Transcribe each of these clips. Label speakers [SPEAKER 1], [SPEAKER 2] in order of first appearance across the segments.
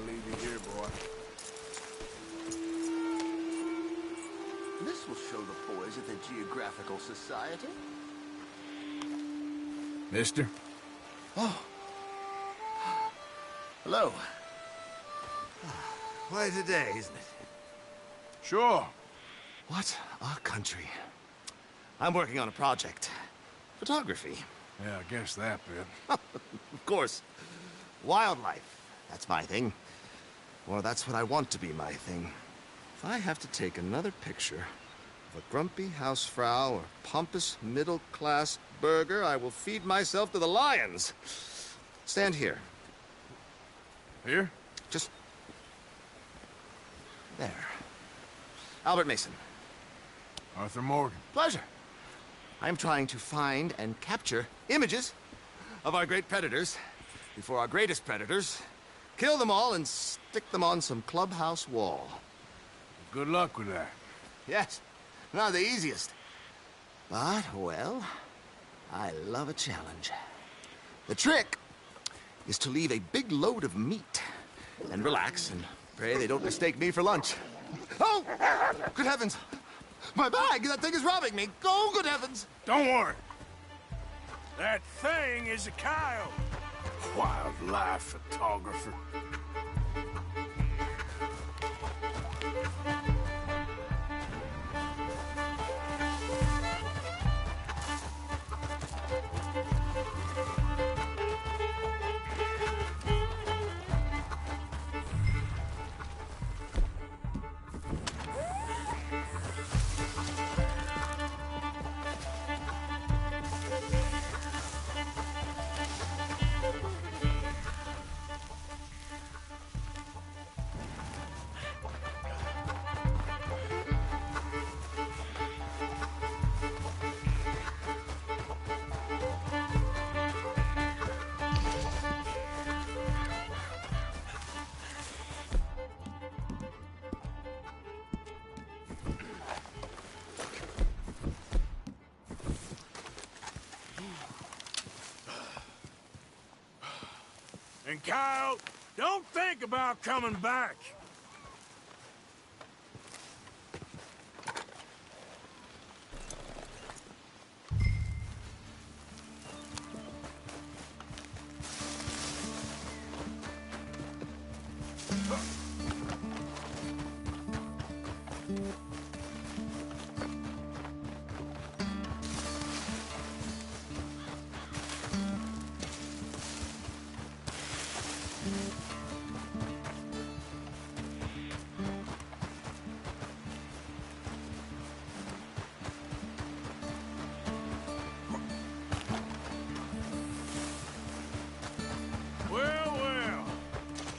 [SPEAKER 1] leave you here, boy.
[SPEAKER 2] This will show the boys at the Geographical Society.
[SPEAKER 1] Mister?
[SPEAKER 2] Oh. Hello.
[SPEAKER 3] Quite a day, isn't it?
[SPEAKER 1] Sure.
[SPEAKER 3] What a country. I'm working on a project. Photography.
[SPEAKER 1] Yeah, I guess that bit.
[SPEAKER 3] Of course. Wildlife. That's my thing. Or that's what I want to be my thing. If I have to take another picture of a grumpy housefrau or pompous middle-class burger, I will feed myself to the lions. Stand here.
[SPEAKER 1] Here?
[SPEAKER 3] Just... there. Albert Mason.
[SPEAKER 1] Arthur Morgan.
[SPEAKER 3] Pleasure. I'm trying to find and capture images of our great predators before our greatest predators kill them all and stick them on some clubhouse wall.
[SPEAKER 1] Good luck with that.
[SPEAKER 3] Yes, not the easiest. But, well, I love a challenge. The trick is to leave a big load of meat and relax and pray they don't mistake me for lunch. Oh! Good heavens! My bag! That thing is robbing me! Oh, good heavens!
[SPEAKER 1] Don't worry. That thing is a coyote. Wildlife photographer. And Kyle, don't think about coming back.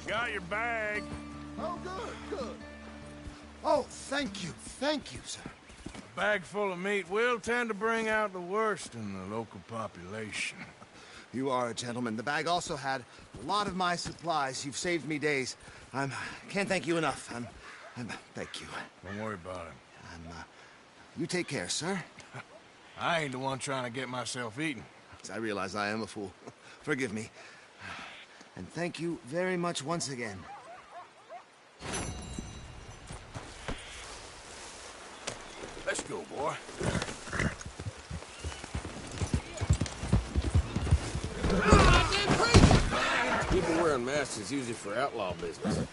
[SPEAKER 1] Got your bag.
[SPEAKER 2] Oh, good, good. Oh, thank you, sir.
[SPEAKER 1] A bag full of meat will tend to bring out the worst in the local population.
[SPEAKER 3] You are a gentleman. The bag also had a lot of my supplies. You've saved me days. Can't thank you enough. Thank you.
[SPEAKER 1] Don't worry about it.
[SPEAKER 3] You take care, sir.
[SPEAKER 1] I ain't the one trying to get myself eaten.
[SPEAKER 3] I realize I am a fool. Forgive me. And thank you very much once again.
[SPEAKER 1] Let's go, boy.
[SPEAKER 4] People wearing masks is usually for outlaw business.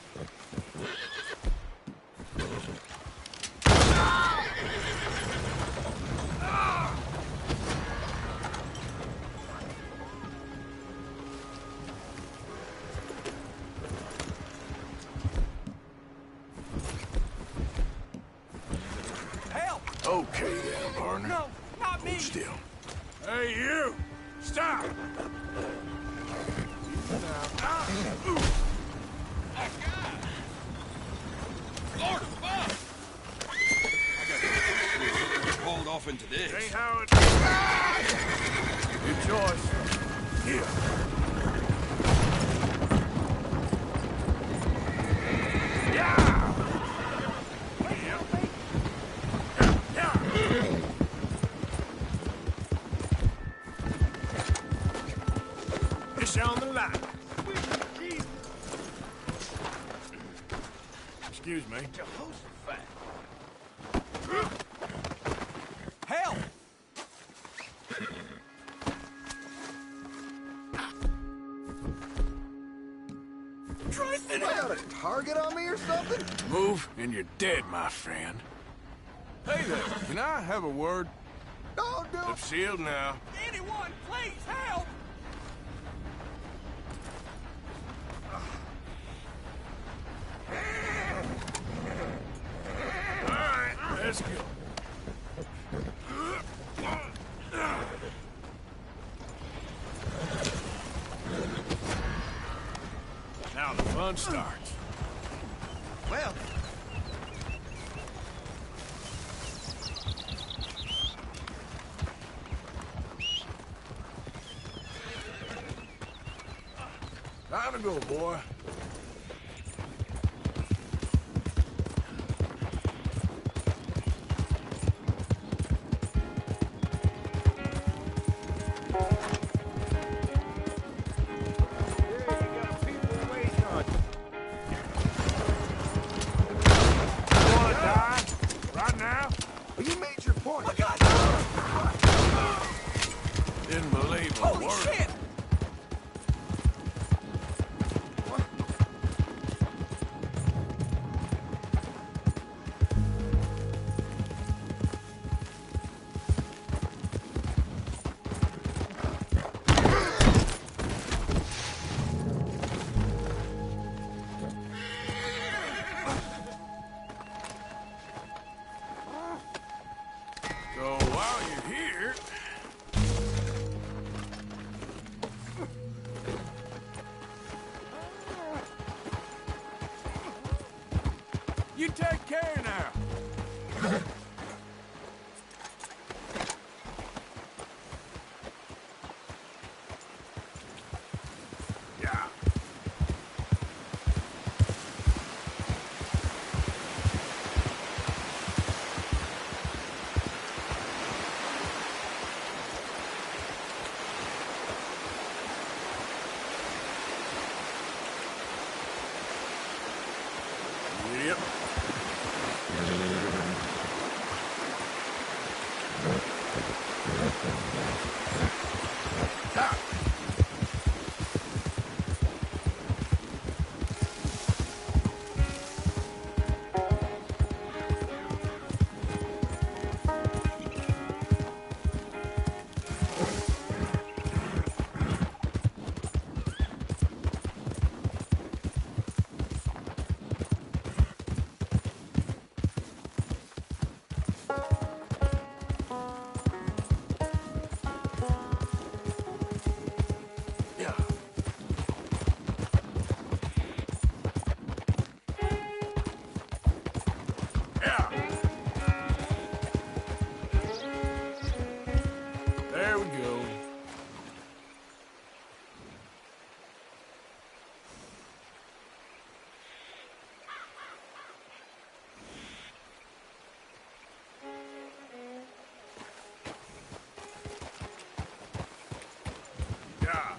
[SPEAKER 1] Okay then, partner.
[SPEAKER 5] No, not me!
[SPEAKER 1] Hold still. Hey, you! Stop!
[SPEAKER 4] Lord above! I got pulled off into this.
[SPEAKER 1] Ain't how it... Good choice. Here.
[SPEAKER 5] It's on the line.
[SPEAKER 1] me.
[SPEAKER 2] Jehoshaphat.
[SPEAKER 5] Help!
[SPEAKER 2] You got a target on me or something?
[SPEAKER 1] Move, and you're dead, my friend. Hey there, can I have a word?
[SPEAKER 2] Oh, no.
[SPEAKER 1] Lips sealed now.
[SPEAKER 5] Anyone, please help!
[SPEAKER 1] All right, let's go. Now the fun starts.
[SPEAKER 2] Well,
[SPEAKER 1] Time to go, boy. You wanna die? Right now?
[SPEAKER 2] well, you made your point.
[SPEAKER 1] Didn't believe a
[SPEAKER 5] Holy
[SPEAKER 1] word.
[SPEAKER 5] shit!
[SPEAKER 1] So while you're here, you take care now. Yeah. Yep. Ah. Yeah. Yeah. There we go. Yeah.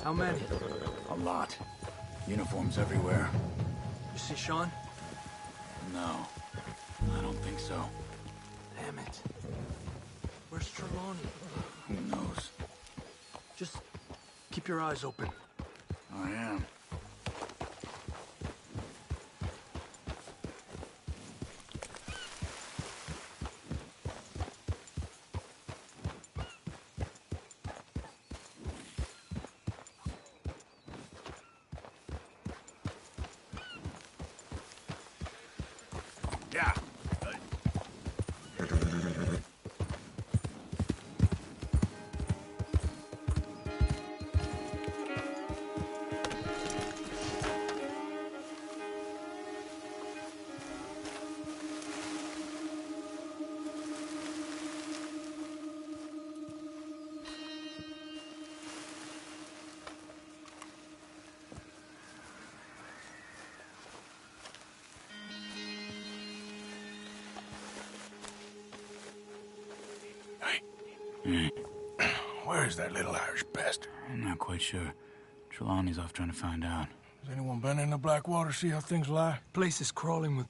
[SPEAKER 5] How many?
[SPEAKER 6] A lot. Uniforms everywhere.
[SPEAKER 5] You see Sean?
[SPEAKER 6] No, I don't think so.
[SPEAKER 5] Damn it. Where's Trelawney?
[SPEAKER 6] Who knows?
[SPEAKER 5] Just keep your eyes open.
[SPEAKER 6] I am.
[SPEAKER 1] Yeah. Where's that little Irish bastard?
[SPEAKER 6] I'm not quite sure. Trelawney's off trying to find out.
[SPEAKER 1] Has anyone been in the Blackwater, see how things lie?
[SPEAKER 5] Place is crawling with